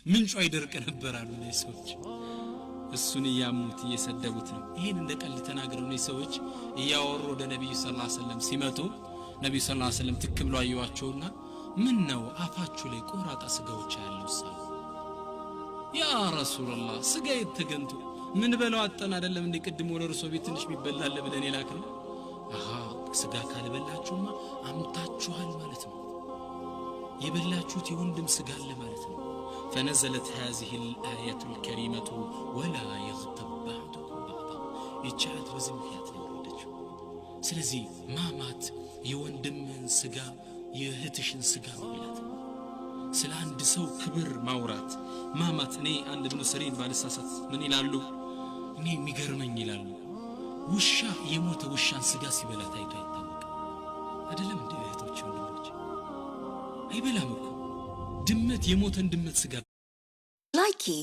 ምንጩ አይደርቅ ነበር አሉ ነው ሰዎች እሱን ያሙት እየሰደቡት ነው ይሄን እንደ ቀልድ ተናግረው ነው ሰዎች እያወሩ ወደ ነብዩ ሰለላሁ ዐለይሂ ወሰለም ሲመጡ ነብዩ ሰለላሁ ዐለይሂ ወሰለም ትክ ብለው አዩዋቸውና ምን ነው አፋችሁ ላይ ቆራጣ ስጋዎች ያለው ሰው ያ ረሱላህ ስጋ የተገንቱ ምን በለው አጠና አይደለም እንደ ቅድም ወደ ርሶ ቤት ትንሽ ቢበላል ብለን ይላከው አሃ ስጋ ካልበላችሁማ አምታችኋል ማለት ነው የበላችሁት የወንድም ስጋ አለ ማለት ነው فنزلت هذه الآية الكريمة ولا يغتب بعضكم بعضا يجعل بزميات نوردچو ስለዚህ ማማት የወንድምን ስጋ የእህትሽን ስጋ መብላት ስለ አንድ ሰው ክብር ማውራት ማማት እኔ አንድ ብኑ ሰሪን ባልሳሳት ምን ይላሉ እኔ የሚገርመኝ ይላሉ ውሻ የሞተ ውሻን ስጋ ሲበላ ታይቶ አይታወቅ አይደለም እንዴ እህቶች ወንድሞች አይበላም እኮ ድመት የሞተን ድመት ስጋ Likey